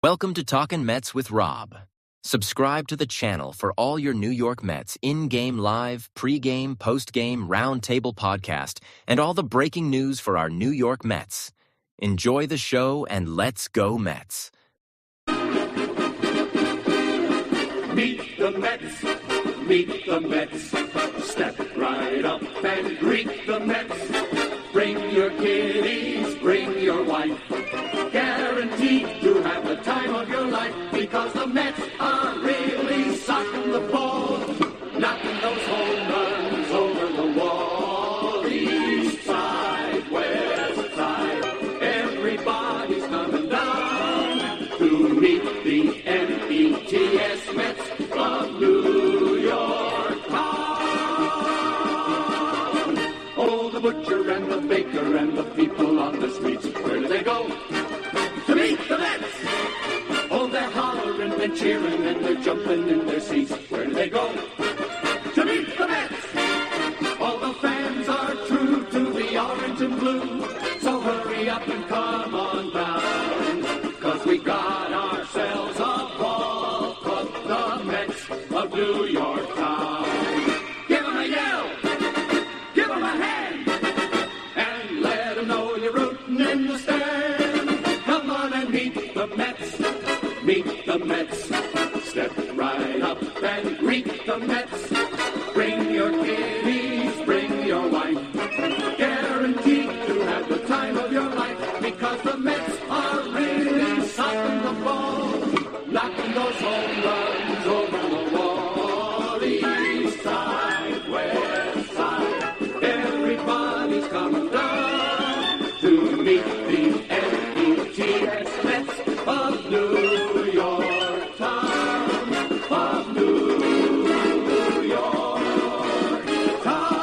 Welcome to Talkin' Mets with Rob. Subscribe to the channel for all your New York Mets in-game live, pre-game, post-game, round-table podcast, and all the breaking news for our New York Mets. Enjoy the show and let's go Mets. Meet the Mets, meet the Mets. Step right up and greet the Mets. Bring your kiddies, bring your wife. Guaranteed to have the time of your life, because the Mets are really socking the ball, knocking those home runs over the wall. East side, west side, everybody's coming down to meet the NLDS Mets of New York town. Oh, the butcher and the baker and the people on the streets, where do they go? To meet the Mets! Oh, they're hollering and cheering and they're jumping in their seats. Where do they go? To meet the Mets! All the fans are true to the orange and blue, so hurry up and come on down, 'cause we got ourselves a ball club, the Mets of New York town. Give 'em a yell! Give 'em a hand! And let 'em know you're rooting in the stand. Meet the Mets, meet the Mets. Step right up and greet the Mets. Bring your kiddies, bring your wife. Guaranteed to have the time of your life, because the Mets are really socking the ball, knocking those home runs over the wall. East side, west side, everybody's coming down to meet the NLDS Mets of New York town, of New York town.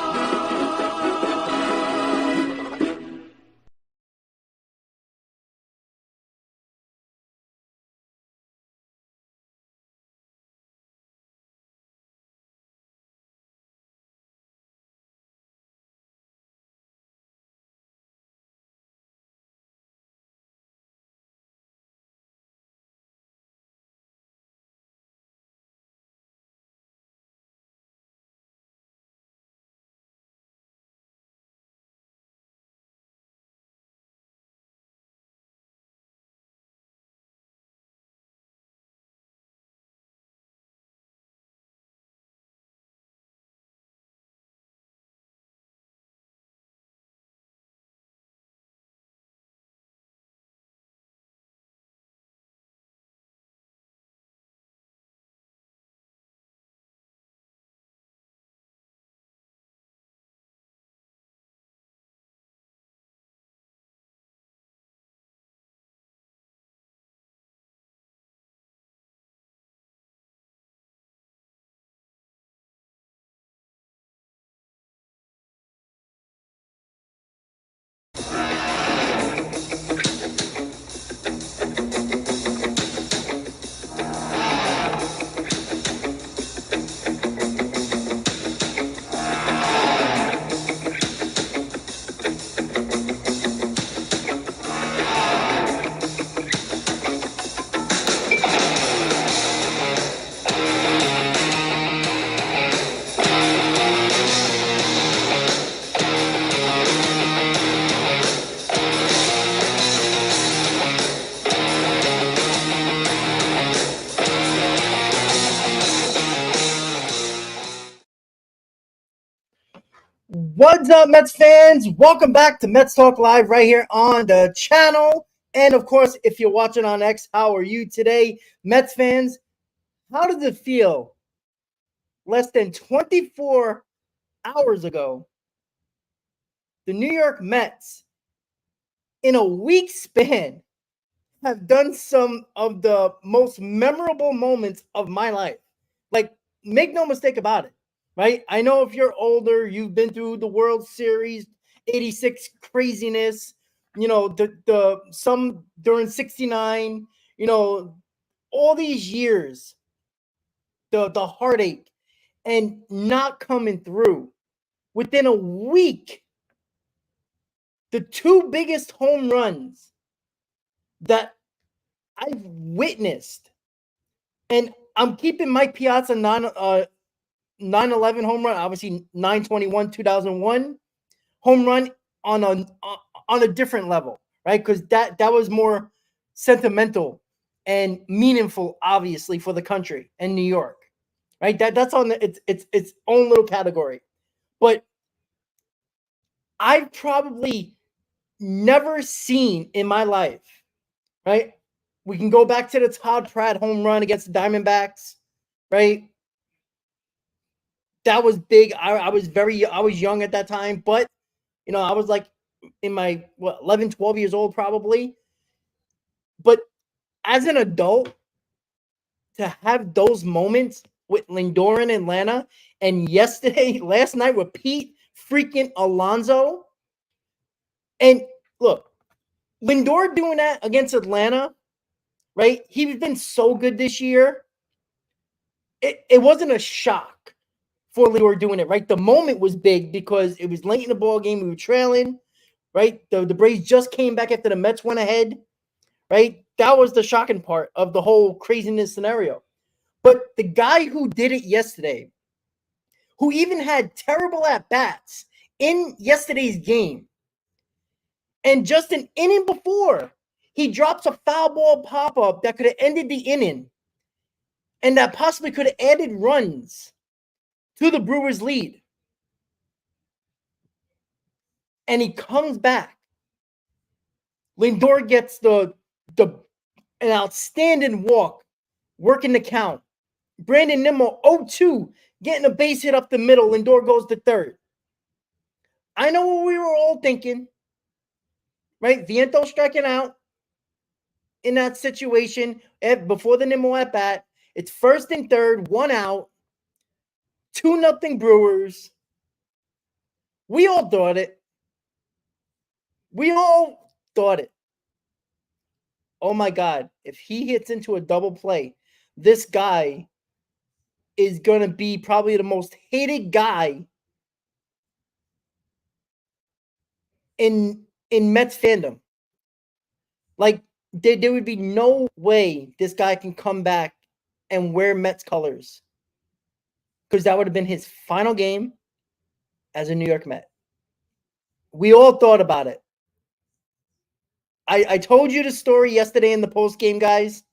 What's up, Mets fans? Welcome back to Mets Talk Live right here on the channel. And of course, if you're watching on X, how are you today? Mets fans, how does it feel less than 24 hours ago? The New York Mets, in a week span, have done some of the most memorable moments of my life. Like, make no mistake about it. Right? I know if you're older, you've been through the World Series, 86 craziness, the some during 69, all these years, the heartache and not coming through. Within a week, the two biggest home runs that I've witnessed, and I'm keeping Mike Piazza 9/11 home run, obviously 9/21 2001 home run on a different level, right? Because that was more sentimental and meaningful, obviously, for the country and New York, right? That's on its own little category. But I've probably never seen in my life, right? We can go back to the Todd Pratt home run against the Diamondbacks, right? That was big. I was young at that time, but I was like in my 11, 12 years old probably. But as an adult, to have those moments with Lindor in Atlanta, and last night with Pete freaking Alonso, and look, Lindor doing that against Atlanta, right? He's been so good this year. It wasn't a shock for Lindor doing it, right? The moment was big because it was late in the ball game. We were trailing, right? The Braves just came back after the Mets went ahead, right? That was the shocking part of the whole craziness scenario. But the guy who did it yesterday, who even had terrible at-bats in yesterday's game, and just an inning before, he drops a foul ball pop-up that could have ended the inning and that possibly could have added runs to the Brewers' lead. And he comes back. Lindor gets an outstanding walk, working the count. Brandon Nimmo 0-2, getting a base hit up the middle. Lindor goes to third. I know what we were all thinking, right? Vientos striking out in that situation before the Nimmo at bat. It's first and third, 1 out, 2-0 Brewers. We all thought it. Oh my God, if he hits into a double play, this guy is going to be probably the most hated guy in Mets fandom. Like, there would be no way this guy can come back and wear Mets colors, because that would have been his final game as a New York Met. We all thought about it. I told you the story yesterday in the post game, guys,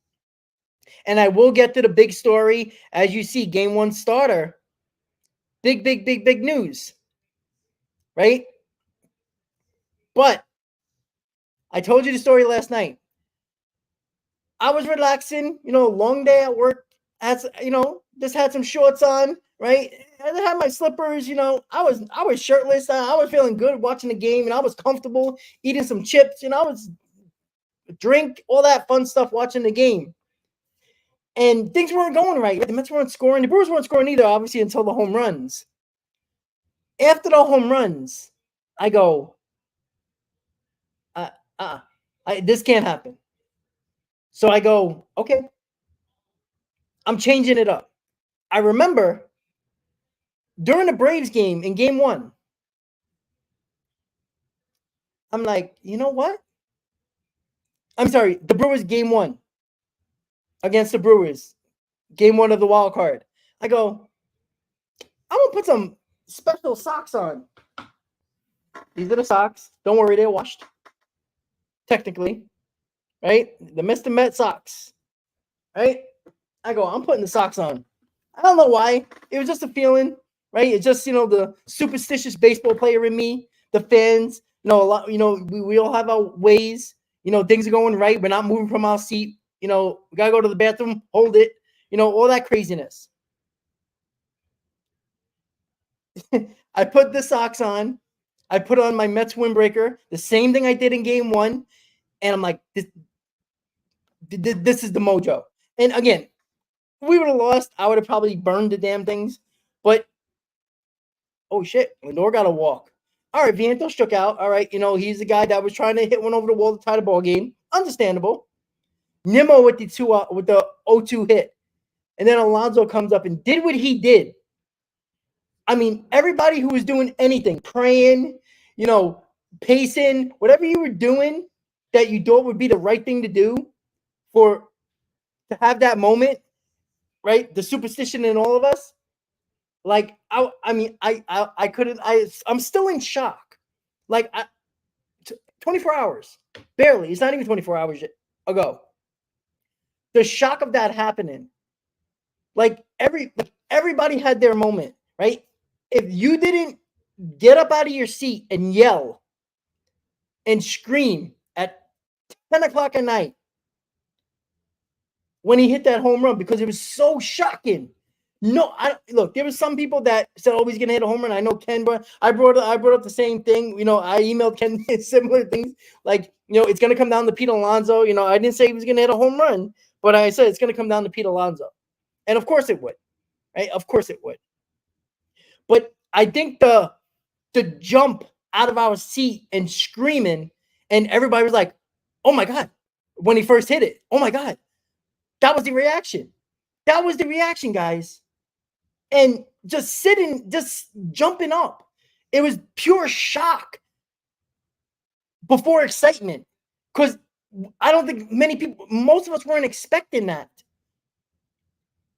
and I will get to the big story. As you see, game 1 starter, big news, right? But I told you the story last night. I was relaxing, long day at work. Just had some shorts on, right? I had my slippers, I was shirtless. I was feeling good watching the game, and I was comfortable eating some chips, I was drink, all that fun stuff watching the game. And things weren't going right. The Mets weren't scoring. The Brewers weren't scoring either, obviously, until the home runs. After the home runs, I go, this can't happen. So I go, okay, I'm changing it up. I remember during the Braves game in game 1, I'm like, you know what? I'm sorry, the Brewers game 1 against the Brewers, game 1 of the wild card. I go, I'm going to put some special socks on. These are the socks. Don't worry, they're washed. Technically, right? The Mr. Met socks, right? I go, I'm putting the socks on. I don't know why. It was just a feeling, right? It's just, the superstitious baseball player in me, the fans, a lot, we all have our ways, things are going right. We're not moving from our seat. We got to go to the bathroom, hold it, all that craziness. I put the socks on. I put on my Mets windbreaker, the same thing I did in game 1. And I'm like, this is the mojo. And again, if we would have lost, I would have probably burned the damn things. But, oh shit, Lindor got a walk. All right, Vientos struck out. All right, he's the guy that was trying to hit one over the wall to tie the ball game. Understandable. Nimmo with the 0-2 hit. And then Alonso comes up and did what he did. I mean, everybody who was doing anything, praying, pacing, whatever you were doing that you thought would be the right thing to do, to have that moment, right? The superstition in all of us. Like I couldn't. I'm still in shock. Like 24 hours, barely. It's not even 24 hours ago. The shock of that happening. Like everybody had their moment, right? If you didn't get up out of your seat and yell and scream at 10 o'clock at night when he hit that home run because it was so shocking. No, look. There was some people that said, "Oh, he's gonna hit a home run." I know Ken, but I brought up the same thing. I emailed Ken similar things. Like, it's gonna come down to Pete Alonso. I didn't say he was gonna hit a home run, but I said it's gonna come down to Pete Alonso, and of course it would, right? Of course it would. But I think the jump out of our seat and screaming, and everybody was like, "Oh my god!" When he first hit it, "Oh my god!" That was the reaction. That was the reaction, guys. And just jumping up. It was pure shock before excitement. Because I don't think most of us weren't expecting that.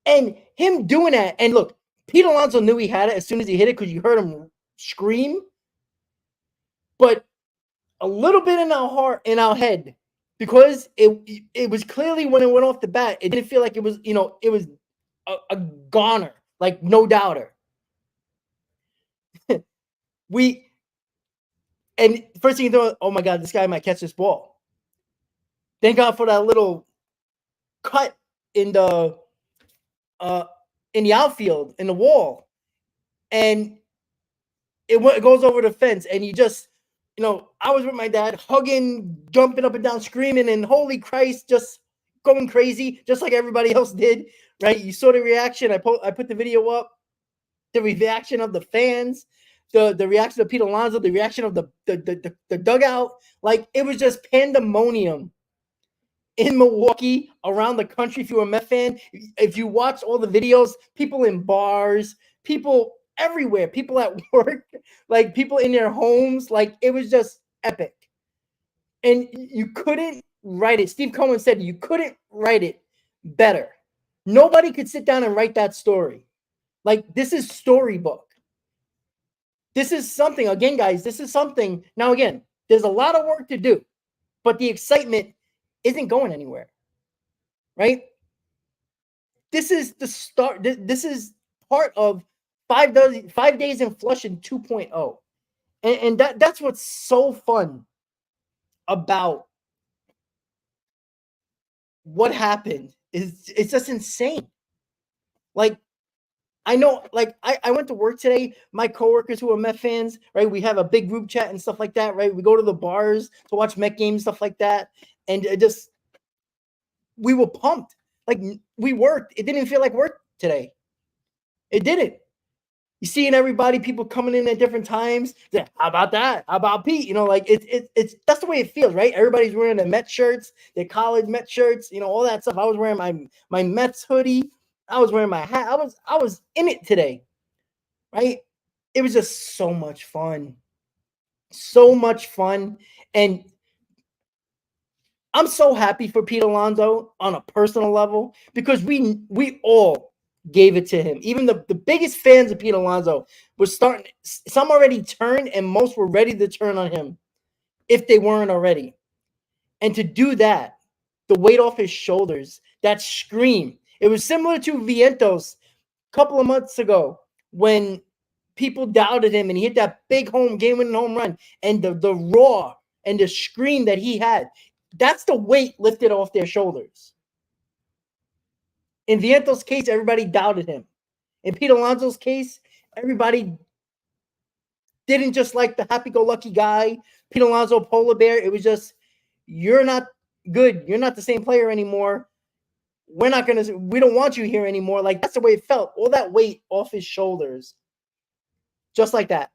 And him doing that, and look, Pete Alonso knew he had it as soon as he hit it because you heard him scream. But a little bit in our head, because it was clearly when it went off the bat, it didn't feel like it was, it was a goner, like no doubter. And first thing you know, oh my god, this guy might catch this ball. Thank God for that little cut in the outfield, in the wall, and it goes over the fence, and you just, I was with my dad, hugging, jumping up and down, screaming, and holy Christ, just going crazy, just like everybody else did, right? You saw the reaction. I put the video up, the reaction of the fans, the reaction of Pete Alonso, the reaction of the dugout. Like, it was just pandemonium in Milwaukee, around the country. If you're a Met fan, if you watch all the videos, people in bars, people everywhere, people at work, like people in their homes, like it was just epic. And you couldn't write it. Steve Cohen said you couldn't write it better. Nobody could sit down and write that story. Like, this is storybook. This is something, again, guys, this is something. Now, again, there's a lot of work to do, but the excitement isn't going anywhere, right? This is the start. This is part of 5 days in Flushing 2.0. And that's what's so fun about what happened. It's just insane. Like, I know, like, I went to work today. My coworkers who are Met fans, right? We have a big group chat and stuff like that, right? We go to the bars to watch Met games, stuff like that. And we were pumped. Like, we worked. It didn't feel like work today. It didn't. You seeing everybody, people coming in at different times. How about that? How about Pete? Like it's that's the way it feels, right? Everybody's wearing their Met shirts, their college Met shirts, all that stuff. I was wearing my Mets hoodie. I was wearing my hat. I was in it today, right? It was just so much fun. So much fun. And I'm so happy for Pete Alonso on a personal level, because we all gave it to him. Even the biggest fans of Pete Alonso were starting. Some already turned, and most were ready to turn on him if they weren't already. And to do that, the weight off his shoulders, that scream. It was similar to Vientos a couple of months ago when people doubted him and he hit that big game-winning home run, and the roar and the scream that he had. That's the weight lifted off their shoulders. In Vientos' case, everybody doubted him. In Pete Alonso's case, everybody didn't just like the happy-go-lucky guy, Pete Alonso, polar bear. It was just, you're not good. You're not the same player anymore. We don't want you here anymore. Like, that's the way it felt. All that weight off his shoulders. Just like that.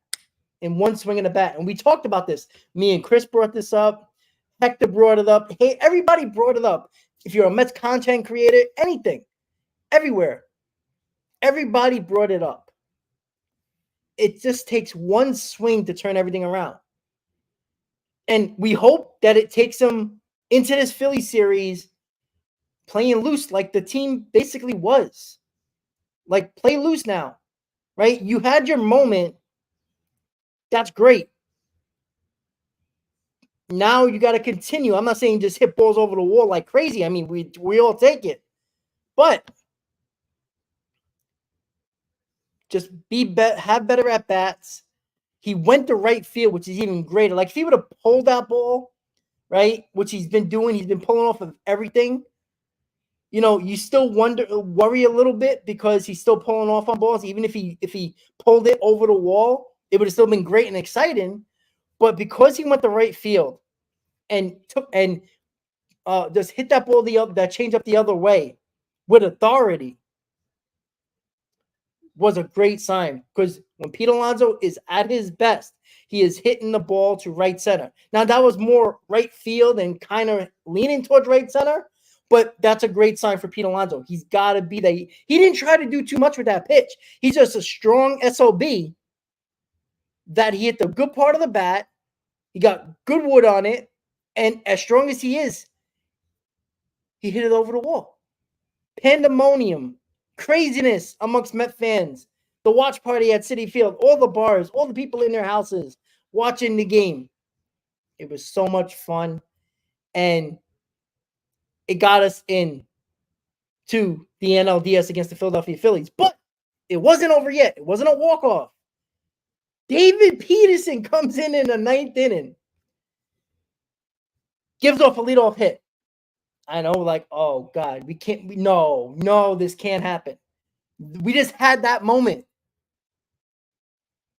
In one swing of the bat. And we talked about this. Me and Chris brought this up. Hector brought it up. Hey, everybody brought it up. If you're a Mets content creator, anything, everywhere, everybody brought it up. It just takes one swing to turn everything around. And we hope that it takes them into this Philly series playing loose like the team basically was. Like, play loose now, right? You had your moment. That's great. Now you got to continue. I'm not saying just hit balls over the wall like crazy. I mean, we all take it. But just have better at bats. He went to right field, which is even greater. Like, if he would have pulled that ball, right, which he's been doing, he's been pulling off of everything. You still worry a little bit because he's still pulling off on balls. Even if he pulled it over the wall, it would have still been great and exciting. But because he went to right field and just hit that ball that change up the other way with authority, was a great sign. Because when Pete Alonso is at his best, he is hitting the ball to right center. Now, that was more right field and kind of leaning towards right center, but that's a great sign for Pete Alonso. He's got to be that. He didn't try to do too much with that pitch. He's just a strong SOB that he hit the good part of the bat. He got good wood on it, and as strong as he is, he hit it over the wall. Pandemonium. Craziness amongst Met fans. The watch party at Citi Field, all the bars, all the people in their houses watching the game. It was so much fun, and it got us in to the NLDS against the Philadelphia Phillies. But it wasn't over yet. It wasn't a walk-off. David Peterson comes in the ninth inning, gives off a leadoff hit. I know, like, oh, God, no, this can't happen. We just had that moment.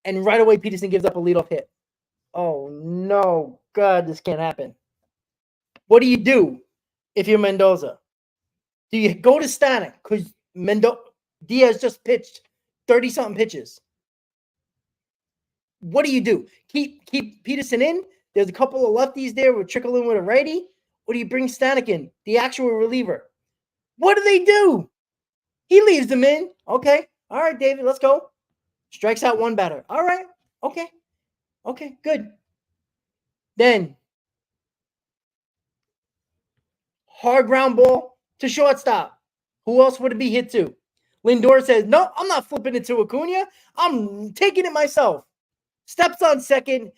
And right away, Peterson gives up a leadoff hit. Oh, no, God, this can't happen. What do you do if you're Mendoza? Do you go to Stanek? Because Diaz just pitched 30-something pitches. What do you do? Keep Peterson in? There's a couple of lefties there with trickle in with a righty. Or do you bring Stanek in, the actual reliever? What do they do? He leaves them in. Okay. All right, David, let's go. Strikes out one batter. All right. Okay. Okay, good. Then, hard ground ball to shortstop. Who else would it be hit to? Lindor says, no, I'm not flipping it to Acuna. I'm taking it myself. Steps on second,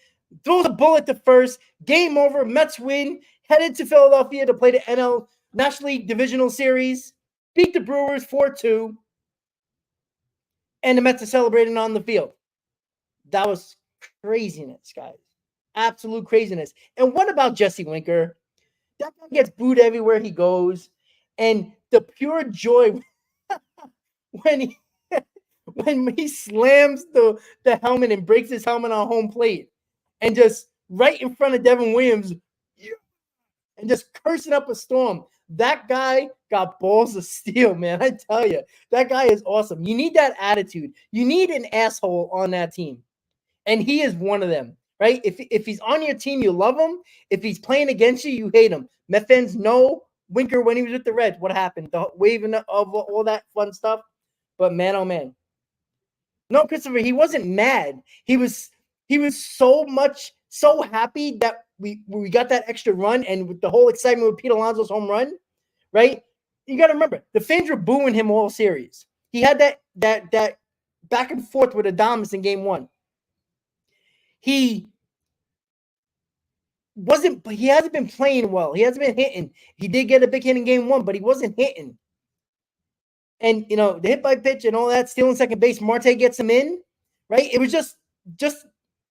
throws a bullet to first. Game over. Mets win. Headed to Philadelphia to play the NL National League Divisional Series. Beat the Brewers 4-2. And the Mets are celebrating on the field. That was craziness, guys. Absolute craziness. And what about Jesse Winker? That guy gets booed everywhere he goes. And the pure joy when he slams the helmet and breaks his helmet on home plate and just right in front of Devin Williams and just cursing up a storm. That guy got balls of steel, man. I tell you, that guy is awesome. You need that attitude. You need an asshole on that team. And he is one of them, right? If he's on your team, you love him. If he's playing against you, you hate him. Met fans know Winker when he was with the Reds. What happened? The waving of all that fun stuff. But man, oh man. No, Christopher, he wasn't mad. He was so happy that we got that extra run, and with the whole excitement with Pete Alonso's home run, right? You got to remember, the fans were booing him all series. He had that back and forth with Adames in game one. He hasn't been playing well. He hasn't been hitting. He did get a big hit in game one, but he wasn't hitting. And, the hit by pitch and all that, stealing second base, Marte gets him in, right? It was just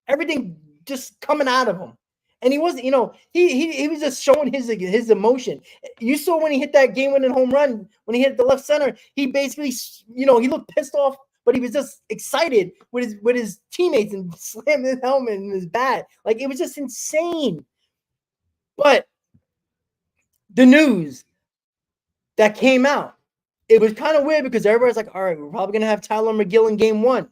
everything just coming out of him. And he wasn't, he was just showing his emotion. You saw when he hit that game-winning home run, when he hit the left center, he basically, he looked pissed off, but he was just excited with his teammates and slammed his helmet and his bat. Like, it was just insane. But the news that came out, it was kind of weird because everybody's like, all right, we're probably going to have Tyler McGill in game one.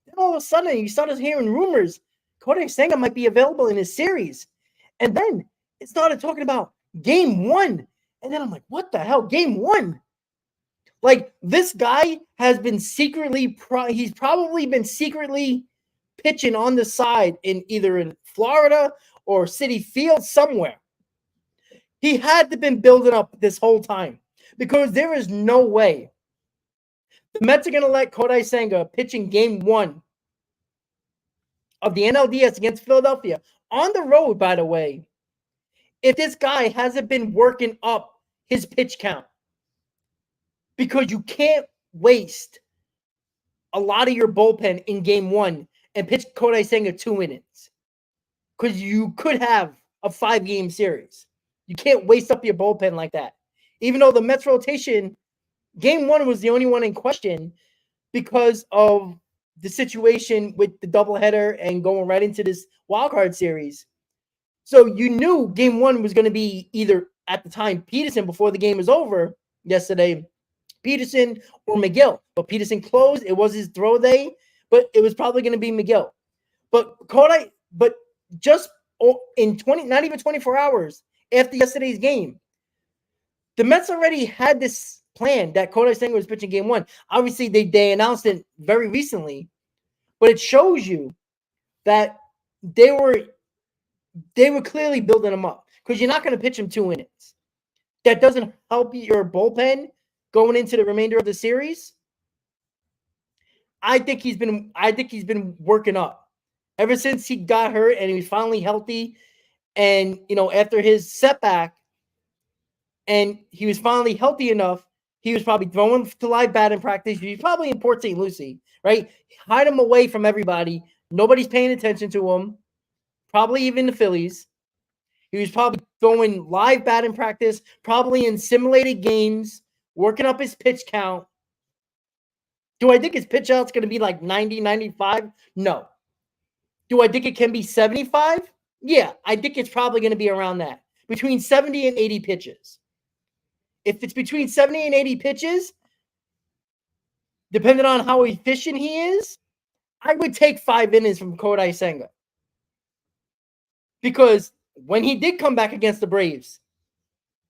Then all of a sudden, you started hearing rumors Kodai Senga might be available in his series. And then it started talking about game one. And then I'm like, what the hell? Game one? Like, this guy has been he's probably been secretly pitching on the side in either in Florida or Citi Field somewhere. He had to been building up this whole time because there is no way the Mets are going to let Kodai Senga pitch in game 1 of the NLDS against Philadelphia on the road, by the way, if this guy hasn't been working up his pitch count. Because you can't waste a lot of your bullpen in game 1 and pitch Kodai Senga 2 innings. Because you could have a 5-game series. You can't waste up your bullpen like that. Even though the Mets rotation, game 1 was the only one in question because of the situation with the doubleheader and going right into this wildcard series. So you knew game 1 was going to be either at the time Peterson before the game was over yesterday, Peterson or McGill. But Peterson closed. It was his throw day, but it was probably going to be McGill. But just in not even 24 hours after yesterday's game, the Mets already had this plan that Kodai Senga was pitching game 1. Obviously, they announced it very recently, but it shows you that they were clearly building him up because you're not going to pitch him 2 innings. That doesn't help your bullpen going into the remainder of the series. I think he's been working up ever since he got hurt and he was finally healthy. And after his setback, and he was finally healthy enough, he was probably throwing to live batting practice. He's probably in Port St. Lucie, right? Hide him away from everybody. Nobody's paying attention to him. Probably even the Phillies. He was probably throwing live batting practice, probably in simulated games, working up his pitch count. Do I think his pitch out's going to be like 90, 95? No. Do I think it can be 75? Yeah, I think it's probably going to be around that. Between 70 and 80 pitches. If it's between 70 and 80 pitches, depending on how efficient he is, I would take 5 innings from Kodai Senga. Because when he did come back against the Braves,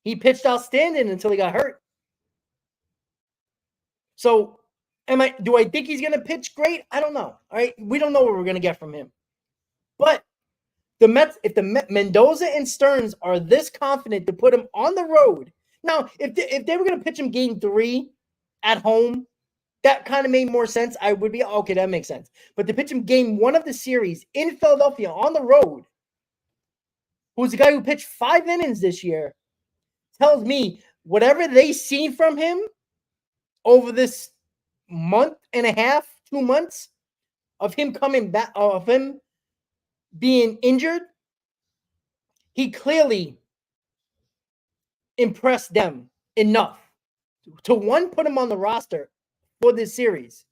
he pitched outstanding until he got hurt. So, do I think he's going to pitch great? I don't know. All right, we don't know what we're going to get from him. But the Mets, if Mendoza and Stearns are this confident to put him on the road, now if they were going to pitch him game 3 at home, that kind of made more sense. I would be okay. That makes sense. But to pitch him game 1 of the series in Philadelphia on the road, who's the guy who pitched 5 innings this year, tells me whatever they seen from him over this month and a half, 2 months of him coming back, of him being injured, he clearly impressed them enough to, one, put him on the roster for this series,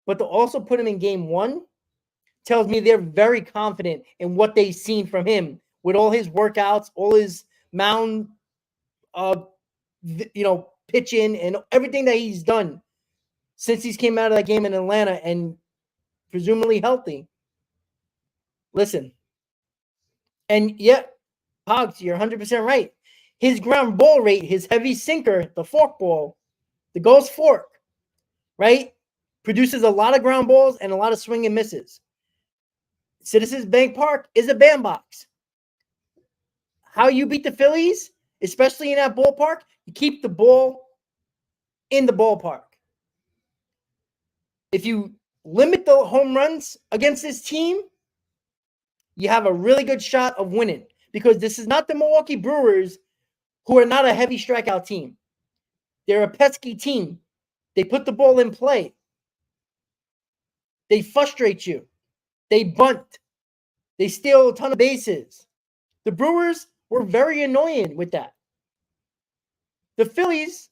but to also put him in game 1 tells me they're very confident in what they've seen from him with all his workouts, all his mound, pitching and everything that he's done since he's came out of that game in Atlanta and presumably healthy. Listen, and yeah, Hogs, you're 100% right. His ground ball rate, his heavy sinker, the fork ball, the ghost fork, right, produces a lot of ground balls and a lot of swing and misses. Citizens Bank Park is a bandbox. How you beat the Phillies, especially in that ballpark, you keep the ball in the ballpark. If you limit the home runs against this team, you have a really good shot of winning, because this is not the Milwaukee Brewers, who are not a heavy strikeout team. They're a pesky team. They put the ball in play. They frustrate you. They bunt. They steal a ton of bases. The Brewers were very annoying with that. The Phillies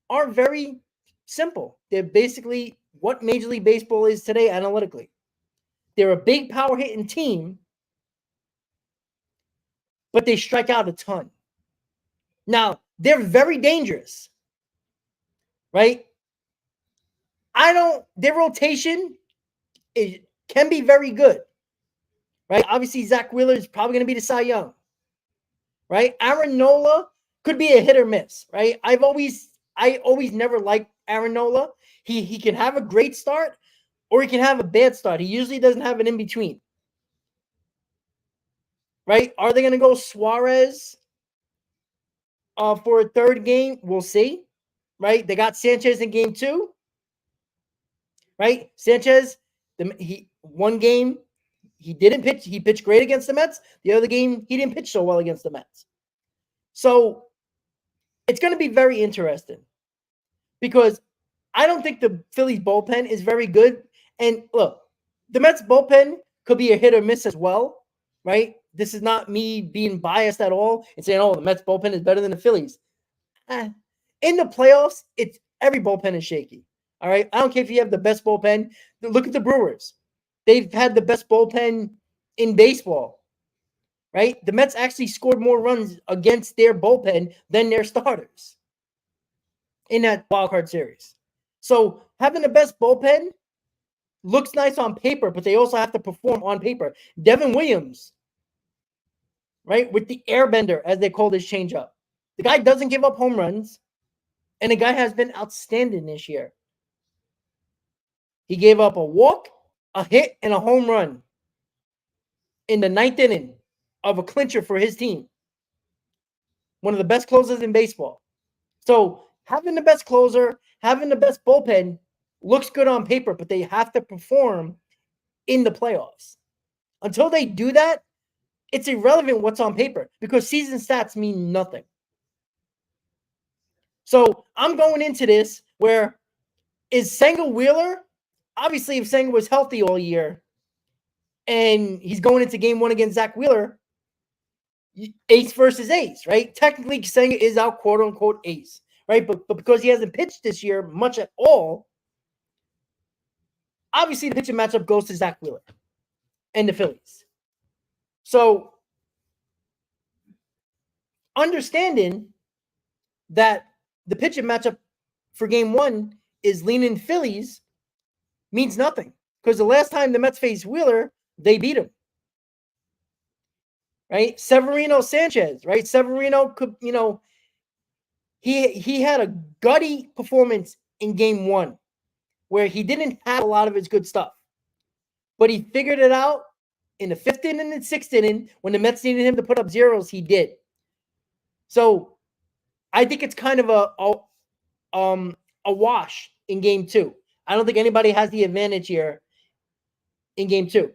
are very simple. They're basically what Major League Baseball is today analytically. They're a big power hitting team, but they strike out a ton. Now, they're very dangerous, right? Their rotation can be very good, right? Obviously, Zach Wheeler is probably going to be the Cy Young, right? Aaron Nola could be a hit or miss, right? I always never liked Aaron Nola. He can have a great start or he can have a bad start. He usually doesn't have an in-between, right? Are they going to go Suarez for a third game. We'll see. Right? They got Sanchez in game 2. Right? Sanchez, one game he didn't pitch. He pitched great against the Mets. The other game he didn't pitch so well against the Mets. So it's going to be very interesting because I don't think the Phillies bullpen is very good. And look, the Mets bullpen could be a hit or miss as well, right? This is not me being biased at all and saying, oh, the Mets bullpen is better than the Phillies. In the playoffs, every bullpen is shaky. All right. I don't care if you have the best bullpen. Look at the Brewers. They've had the best bullpen in baseball. Right? The Mets actually scored more runs against their bullpen than their starters in that wildcard series. So having the best bullpen looks nice on paper, but they also have to perform on paper. Devin Williams, right, with the airbender, as they call this changeup. The guy doesn't give up home runs, and the guy has been outstanding this year. He gave up a walk, a hit, and a home run in the 9th inning of a clincher for his team. One of the best closers in baseball. So having the best closer, having the best bullpen looks good on paper, but they have to perform in the playoffs. Until they do that, it's irrelevant what's on paper because season stats mean nothing. So I'm going into this where is Senga Wheeler? Obviously, if Senga was healthy all year and he's going into game 1 against Zach Wheeler, ace versus ace, right? Technically, Senga is our quote-unquote ace, right? But because he hasn't pitched this year much at all, obviously the pitching matchup goes to Zach Wheeler and the Phillies. So understanding that the pitching matchup for game 1 is leaning Phillies means nothing because the last time the Mets faced Wheeler, they beat him. Right? Severino Sanchez, right? Severino could, he had a gutty performance in game 1 where he didn't have a lot of his good stuff. But he figured it out in the 5th inning and 6th inning when the Mets needed him to put up zeros, he did. So I think it's kind of a wash in game 2. I don't think anybody has the advantage here in game 2.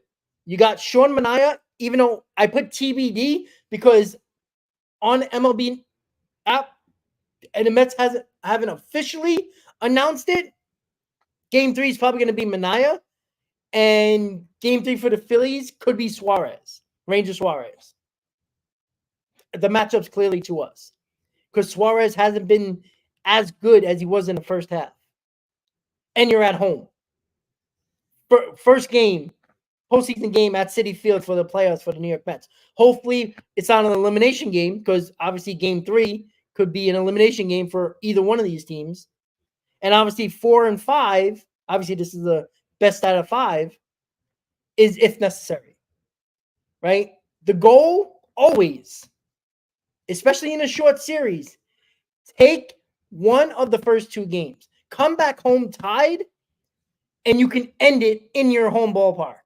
You got Sean Manaea, even though I put TBD because on MLB app and the Mets haven't officially announced it. Game 3 is probably going to be Manaea, and game 3 for the Phillies could be Suarez, Ranger Suarez. The matchup's clearly to us because Suarez hasn't been as good as he was in the first half. And you're at home. First game, postseason game at Citi Field for the playoffs for the New York Mets. Hopefully, it's not an elimination game because obviously game 3 could be an elimination game for either one of these teams. And obviously 4 and 5, obviously this is the best out of 5, is if necessary. Right? The goal always, especially in a short series, take one of the first 2 games. Come back home tied, and you can end it in your home ballpark.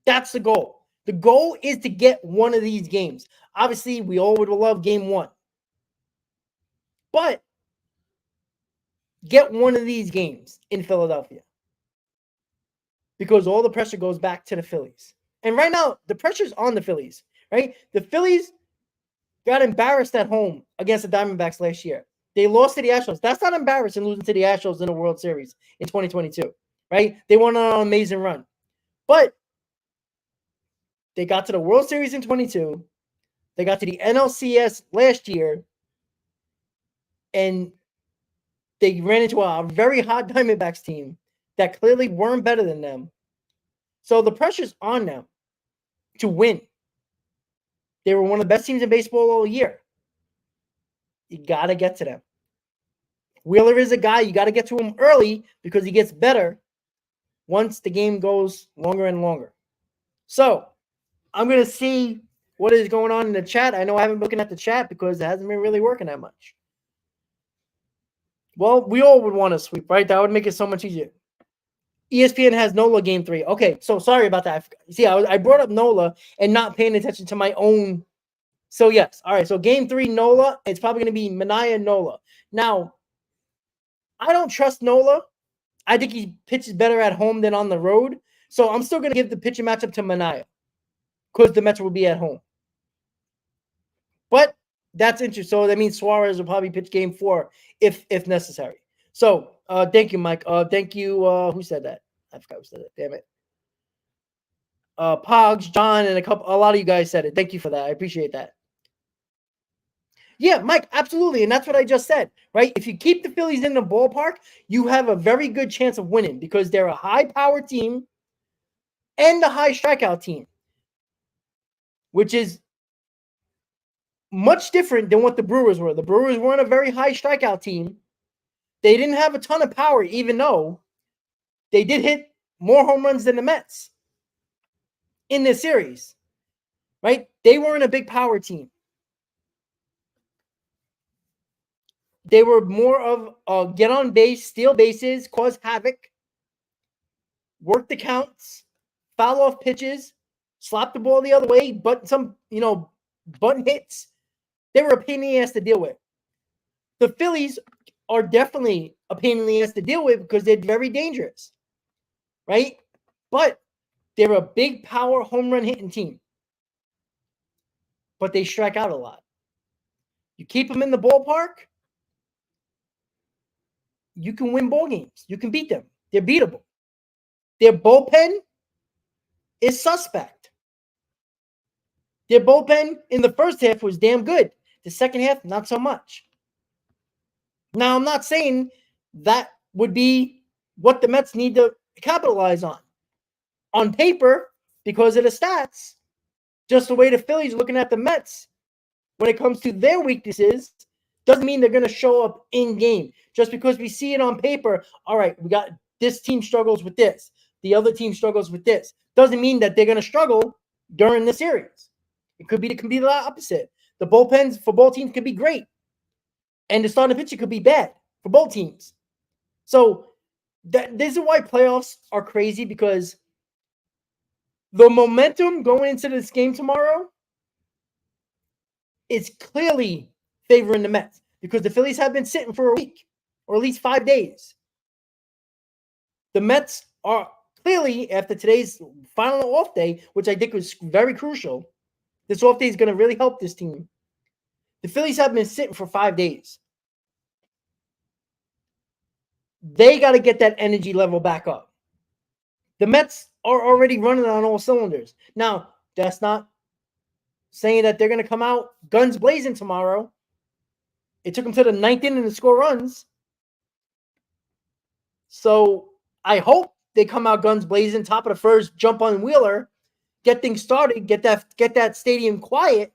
That's the goal. The goal is to get one of these games. Obviously, we all would love game 1. But get one of these games in Philadelphia. Because all the pressure goes back to the Phillies. And right now, the pressure's on the Phillies, right? The Phillies got embarrassed at home against the Diamondbacks last year. They lost to the Astros. That's not embarrassing losing to the Astros in the World Series in 2022, right? They went on an amazing run. But they got to the World Series in 22. They got to the NLCS last year. And they ran into a very hot Diamondbacks team that clearly weren't better than them. So the pressure's on them to win. They were one of the best teams in baseball all year. You got to get to them. Wheeler is a guy, you got to get to him early because he gets better once the game goes longer and longer. So I'm going to see what is going on in the chat. I know I haven't been looking at the chat because it hasn't been really working that much. Well, we all would want to sweep, right? That would make it so much easier. ESPN has Nola game 3. Okay, so sorry about that. See, I brought up Nola and not paying attention to my own So, yes. All right. So, game 3, Nola. It's probably going to be Manaea and Nola. Now, I don't trust Nola. I think he pitches better at home than on the road. So, I'm still going to give the pitching matchup to Manaea because the Mets will be at home. But that's interesting. So, that means Suarez will probably pitch game 4 if necessary. So, thank you, Mike. Thank you. Who said that? I forgot who said it. Damn it. Pogs, John, and a lot of you guys said it. Thank you for that. I appreciate that. Yeah, Mike, absolutely. And that's what I just said, right? If you keep the Phillies in the ballpark, you have a very good chance of winning because they're a high-power team and a high strikeout team, which is much different than what the Brewers were. The Brewers weren't a very high strikeout team. They didn't have a ton of power, even though they did hit more home runs than the Mets in this series, right? They weren't a big power team. They were more of get on base, steal bases, cause havoc, work the counts, foul off pitches, slap the ball the other way, but some, bunt hits. They were a pain in the ass to deal with. The Phillies are definitely a pain in the ass to deal with because they're very dangerous, right? But they're a big power home run hitting team. But they strike out a lot. You keep them in the ballpark, you can win ball games. You can beat them. They're beatable. Their bullpen is suspect. Their bullpen in the first half was damn good. The second half, not so much. Now, I'm not saying that would be what the Mets need to capitalize on. On paper, because of the stats, just the way the Phillies looking at the Mets when it comes to their weaknesses doesn't mean they're going to show up in game. Just because we see it on paper, all right, we got this team struggles with this. The other team struggles with this. Doesn't mean that they're going to struggle during the series. It could be the opposite. The bullpens for both teams could be great. And the starting pitcher could be bad for both teams. So this is why playoffs are crazy, because the momentum going into this game tomorrow is clearly favoring the Mets because the Phillies have been sitting for a week or at least 5 days. The Mets are clearly, after today's final off day, which I think was very crucial, this off day is going to really help this team. The Phillies have been sitting for 5 days. They got to get that energy level back up. The Mets are already running on all cylinders. Now, that's not saying that they're going to come out guns blazing tomorrow. It took them to the 9th inning to score runs. So I hope they come out guns blazing, top of the first, jump on Wheeler, get things started, get that stadium quiet.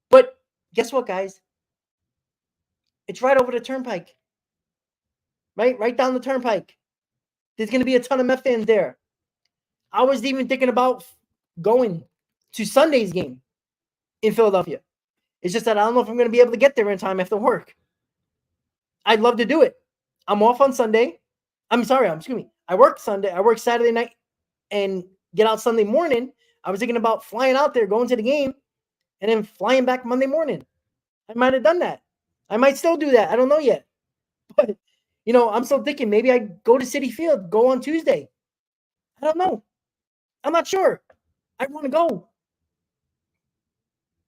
But guess what, guys? It's right over the turnpike. Right down the turnpike. There's going to be a ton of Met fans there. I was even thinking about going to Sunday's game in Philadelphia. It's just that I don't know if I'm going to be able to get there in time after work. I'd love to do it. I'm off on Sunday. Excuse me. I work Sunday. I work Saturday night and get out Sunday morning. I was thinking about flying out there, going to the game, and then flying back Monday morning. I might have done that. I might still do that. I don't know yet. But, I'm still thinking maybe I go to Citi Field, go on Tuesday. I don't know. I'm not sure. I want to go.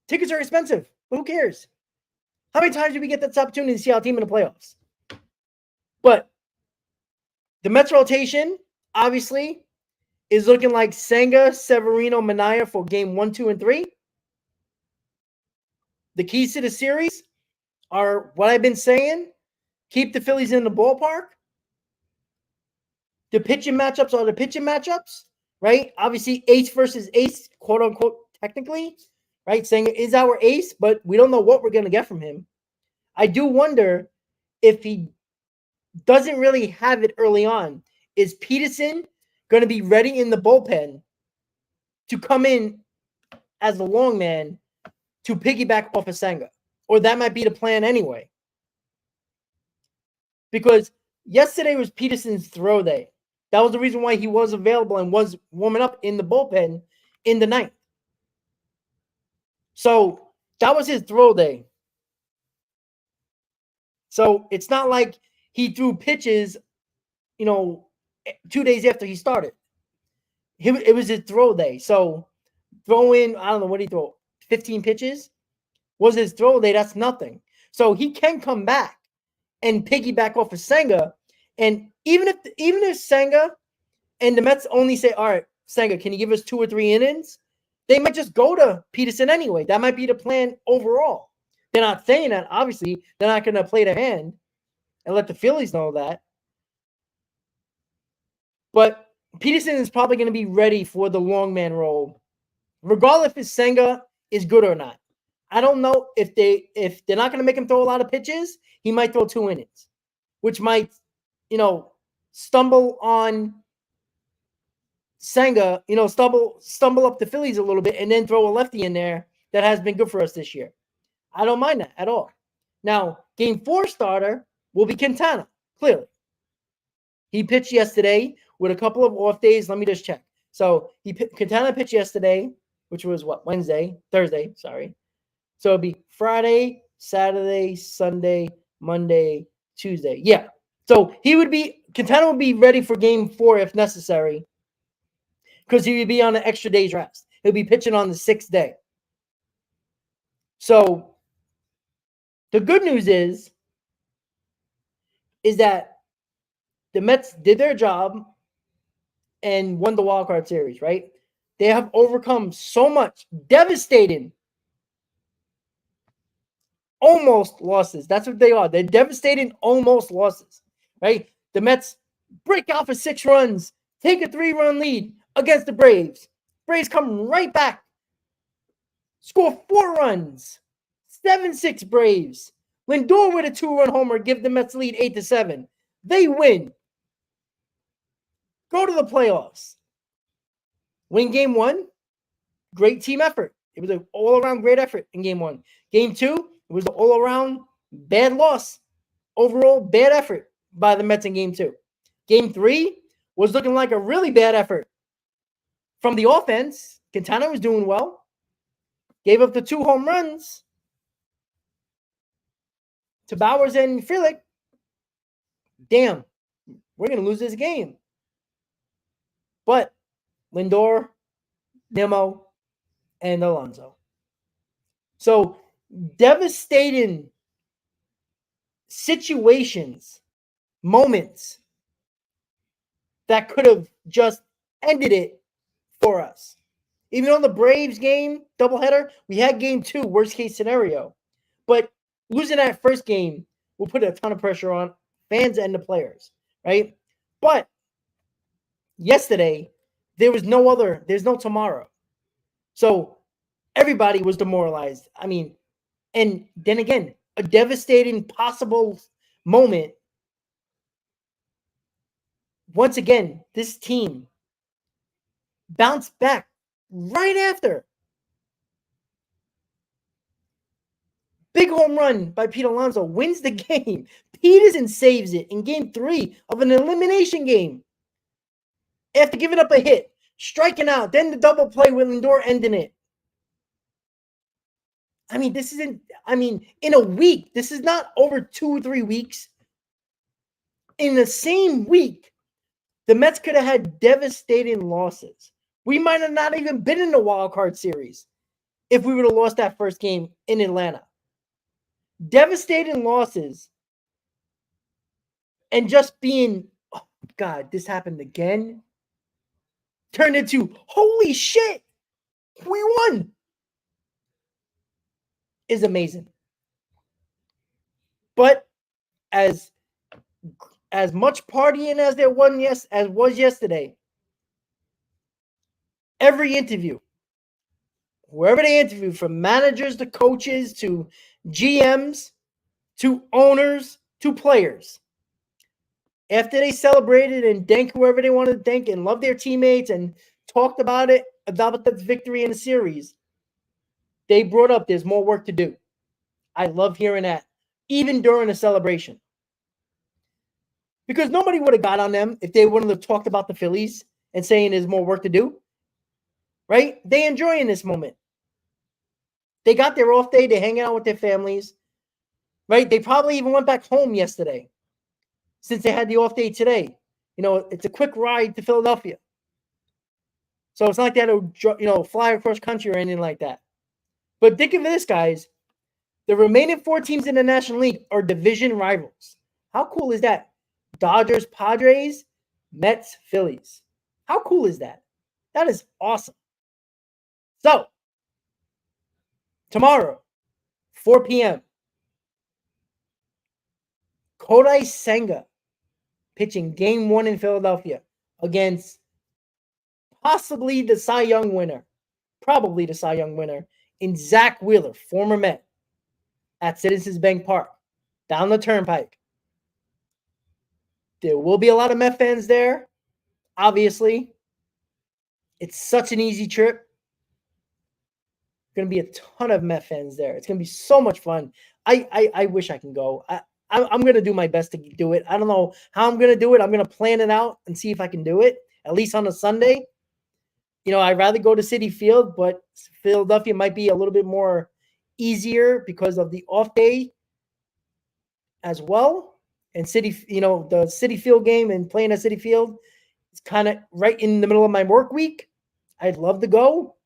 Tickets are expensive, but who cares? How many times do we get this opportunity to see our team in the playoffs? But the Mets rotation, obviously, is looking like Senga, Severino, Manaea for game 1, 2, and 3. The keys to the series are what I've been saying. Keep the Phillies in the ballpark. The pitching matchups are the pitching matchups, right? Obviously, ace versus ace, quote unquote, technically, right? Saying is our ace, but we don't know what we're going to get from him. I do wonder if he doesn't really have it early on. Is Peterson going to be ready in the bullpen to come in as the long man to piggyback off of Senga? Or that might be the plan anyway. Because yesterday was Peterson's throw day. That was the reason why he was available and was warming up in the bullpen in the 9th. So That was his throw day. So it's not like he threw pitches, 2 days after he started. It was his throw day. So throwing, I don't know, what did he throw? 15 pitches was his throw day. That's nothing. So he can come back and piggyback off of Senga. And even if Senga and the Mets only say, all right, Senga, can you give us 2 or 3 innings? They might just go to Peterson anyway. That might be the plan overall. They're not saying that. Obviously, they're not going to play their hand and let the Phillies know that. But Peterson is probably going to be ready for the long man role, regardless if Senga is good or not. I don't know if they're not going to make him throw a lot of pitches. He might throw 2 innings, which might, stumble on Senga, stumble up the Phillies a little bit and then throw a lefty in there that has been good for us this year. I don't mind that at all. Now, Game 4 starter will be Quintana, clearly. He pitched yesterday with a couple of off days. Let me just check. So Quintana pitched yesterday, which was Thursday, sorry. So it'd be Friday, Saturday, Sunday, Monday, Tuesday. Yeah. So Quintana would be ready for Game 4 if necessary, because he would be on an extra day's rest. He'll be pitching on the 6th day. So the good news is that the Mets did their job and won the wild card series, right? They have overcome so much devastating almost losses. That's what they are. They're devastating almost losses, right? The Mets break out for 6 runs, take a 3-run lead against the Braves. Braves come right back, score 4 runs, 7-6 Braves. Lindor with a 2-run homer, give the Mets lead 8-7. They win. Go to the playoffs. Win Game 1. Great team effort. It was an all-around great effort in Game 1. Game 2, it was an all-around bad loss. Overall, bad effort by the Mets in Game 2. Game 3 was looking like a really bad effort from the offense. Quintana was doing well. Gave up the 2 home runs to Bowers and Frelick. Damn, we're going to lose this game. But Lindor, Nimmo, and Alonso. So devastating situations, moments that could have just ended it for us. Even on the Braves game, doubleheader, we had Game 2, worst case scenario. But losing that first game will put a ton of pressure on fans and the players, right? But yesterday, there's no tomorrow. So everybody was demoralized. I mean, and then again, a devastating possible moment. Once again, this team bounced back right after. Big home run by Pete Alonso wins the game. Peterson saves it in Game 3 of an elimination game. After giving up a hit, striking out, then the double play with Lindor ending it. I mean, in a week, this is not over 2 or 3 weeks. In the same week, the Mets could have had devastating losses. We might have not even been in the wild card series if we would have lost that first game in Atlanta. Devastating losses. And just being, oh God, this happened again. Turned into, holy shit, we won. Is amazing. But as much partying as there was yesterday, every interview, wherever they interview, from managers to coaches to GMs to owners to players, after they celebrated and thanked whoever they wanted to thank and loved their teammates and talked about the victory in the series, they brought up there's more work to do. I love hearing that, even during a celebration. Because nobody would have got on them if they wouldn't have talked about the Phillies and saying there's more work to do. Right? They enjoying this moment. They got their off day. They're hanging out with their families, right? They probably even went back home yesterday since they had the off day today. It's a quick ride to Philadelphia. So it's not like they had to, fly across country or anything like that. But think of this, guys. The remaining 4 teams in the National League are division rivals. How cool is that? Dodgers, Padres, Mets, Phillies. How cool is that? That is awesome. So, tomorrow, 4 p.m., Kodai Senga pitching Game 1 in Philadelphia against possibly the Cy Young winner, probably the Cy Young winner, in Zach Wheeler, former Met, at Citizens Bank Park, down the turnpike. There will be a lot of Met fans there, obviously. It's such an easy trip. Going to be a ton of Met fans there. It's going to be so much fun. I wish I can go. I'm going to do my best to do it. I don't know how I'm going to do it. I'm going to plan it out and see if I can do it, at least on a Sunday. I'd rather go to Citi Field, but Philadelphia might be a little bit more easier because of the off day as well. And the Citi Field game and playing at Citi Field is kind of right in the middle of my work week. I'd love to go,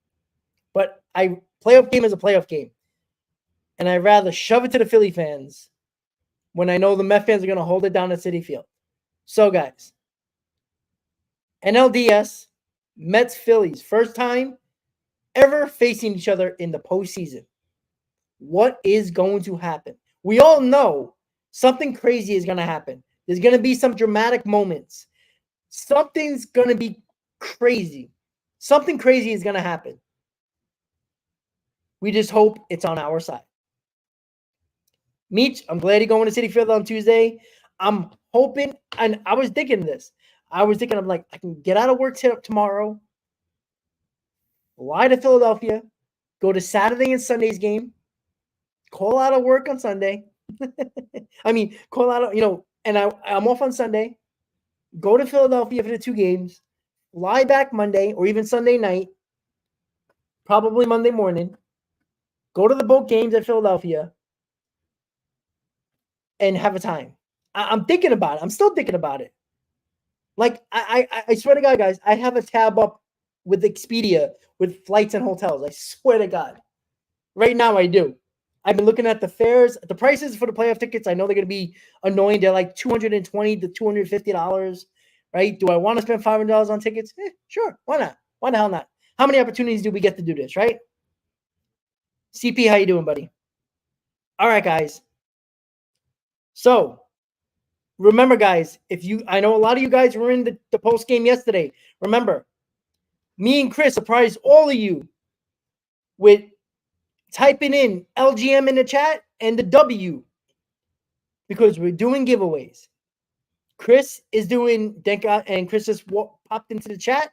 but playoff game is a playoff game. And I'd rather shove it to the Philly fans when I know the Met fans are going to hold it down at Citi Field. So, guys, NLDS, Mets, Phillies, first time ever facing each other in the postseason. What is going to happen? We all know something crazy is going to happen. There's going to be some dramatic moments. Something's going to be crazy. Something crazy is going to happen. We just hope it's on our side. Meech, I'm glad you're going to Citi Field on Tuesday. I'm hoping, and I was thinking this. I'm like, I can get out of work tomorrow, fly to Philadelphia, go to Saturday and Sunday's game, call out of work on Sunday. Call out, and I'm off on Sunday, go to Philadelphia for the 2 games, fly back Monday or even Sunday night, probably Monday morning, go to the boat games at Philadelphia, and have a time. I'm thinking about it. I'm still thinking about it. Like, I swear to God, guys, I have a tab up with Expedia with flights and hotels. I swear to God. Right now, I do. I've been looking at the fares. The prices for the playoff tickets, I know they're going to be annoying. They're like $220 to $250, right? Do I want to spend $500 on tickets? Sure. Why not? Why the hell not? How many opportunities do we get to do this, right? CP, how you doing, buddy? All right, guys. So, remember, guys, I know a lot of you guys were in the post game yesterday. Remember, me and Chris surprised all of you with typing in LGM in the chat and the W because we're doing giveaways. Chris is doing, and Chris just popped into the chat.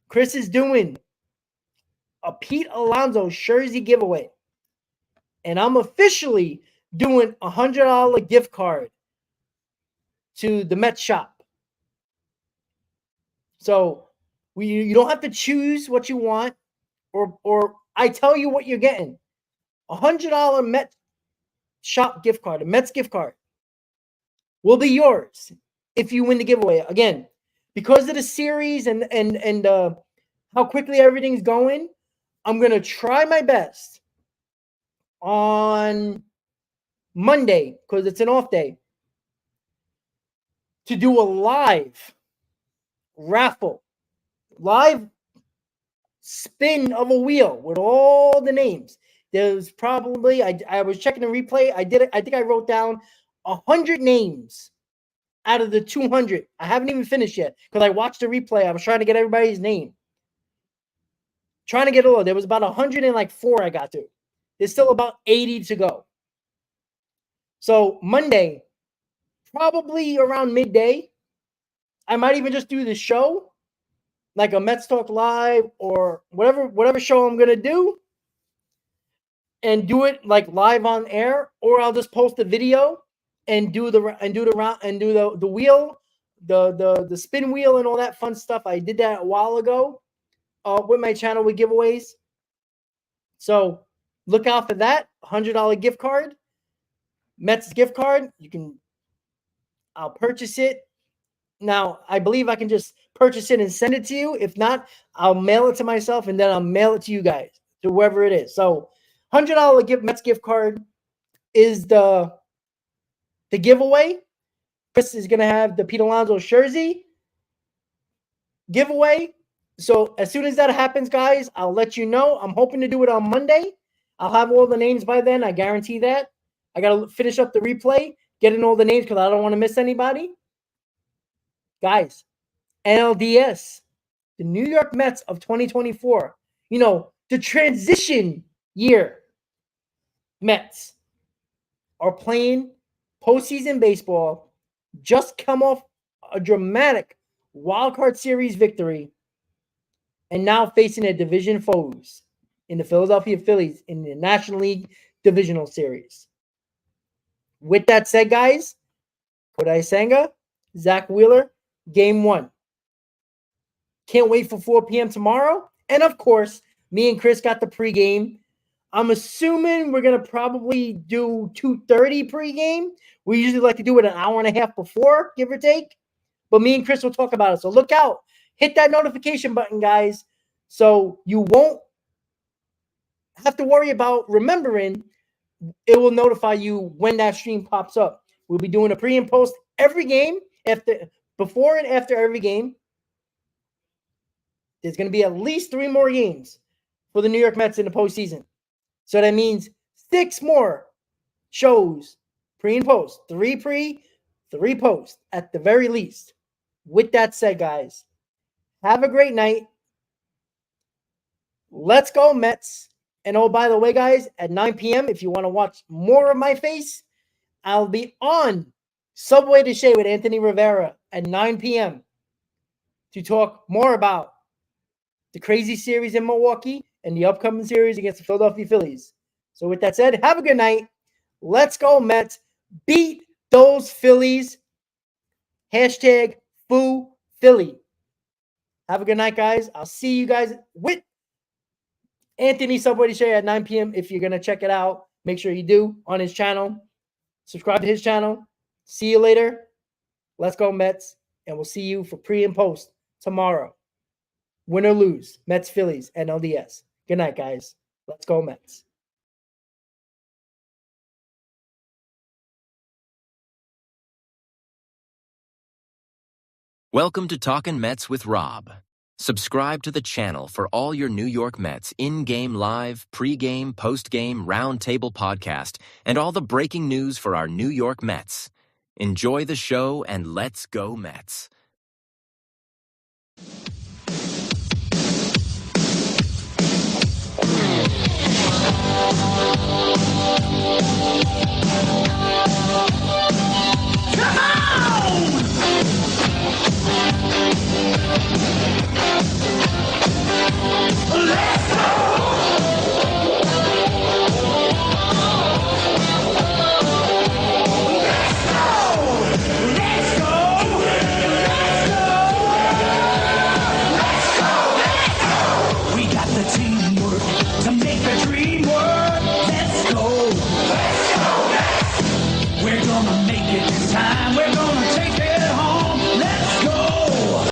Chris is doing a Pete Alonso jersey giveaway. And I'm officially doing a $100 gift card to the Mets shop. So you don't have to choose what you want, or I tell you what you're getting. A $100 Mets shop gift card, a Mets gift card, will be yours if you win the giveaway. Again, because of the series and how quickly everything's going, I'm gonna try my best on Monday, because it's an off day, to do a live raffle, live spin of a wheel with all the names. There's probably, I was checking the replay. I did it. I think I wrote down 100 names out of the 200. I haven't even finished yet because I watched the replay. I was trying to get everybody's name. Trying to get all. There was about 104 I got to. There's still about 80 to go. So Monday, probably around midday, I might even just do the show, like a Mets Talk Live or whatever show I'm gonna do, and do it like live on air, or I'll just post a video and do the wheel, the spin wheel and all that fun stuff. I did that a while ago with my channel with giveaways. So look out for that $100 gift card, Mets gift card. I'll purchase it. Now, I believe I can just purchase it and send it to you. If not, I'll mail it to myself and then I'll mail it to you guys, to whoever it is. So $100 Mets gift card is the giveaway. Chris is going to have the Pete Alonso jersey giveaway. So as soon as that happens, guys, I'll let you know. I'm hoping to do it on Monday. I'll have all the names by then. I guarantee that. I got to finish up the replay, get in all the names because I don't want to miss anybody. Guys, NLDS, the New York Mets of 2024, the transition year Mets are playing postseason baseball, just come off a dramatic wildcard series victory, and now facing their division foes in the Philadelphia Phillies in the National League Divisional Series. With that said, guys, Kodai Senga, Zach Wheeler, Game 1. Can't wait for 4 p.m. tomorrow. And, of course, me and Chris got the pregame. I'm assuming we're going to probably do 2:30 pregame. We usually like to do it an hour and a half before, give or take. But me and Chris will talk about it. So look out. Hit that notification button, guys, so you won't have to worry about remembering. It will notify you when that stream pops up. We'll be doing a pre and post every game, before and after every game. There's going to be at least 3 more games for the New York Mets in the postseason. So that means 6 more shows, pre and post. 3 pre, 3 post at the very least. With that said, guys, have a great night. Let's go, Mets. And oh, by the way, guys, at 9 p.m., if you want to watch more of my face, I'll be on Subway to Shea with Anthony Rivera at 9 p.m. to talk more about the crazy series in Milwaukee and the upcoming series against the Philadelphia Phillies. So with that said, have a good night. Let's go, Mets. Beat those Phillies. Hashtag Foo Philly. Have a good night, guys. I'll see you guys with Anthony Subway to Share at 9 p.m. If you're going to check it out, make sure you do on his channel. Subscribe to his channel. See you later. Let's go, Mets. And we'll see you for pre and post tomorrow. Win or lose, Mets, Phillies, NLDS. Good night, guys. Let's go, Mets. Welcome to Talkin' Mets with Rob. Subscribe to the channel for all your New York Mets in-game live, pre-game, post-game, roundtable podcast, and all the breaking news for our New York Mets. Enjoy the show and let's go, Mets. Come on!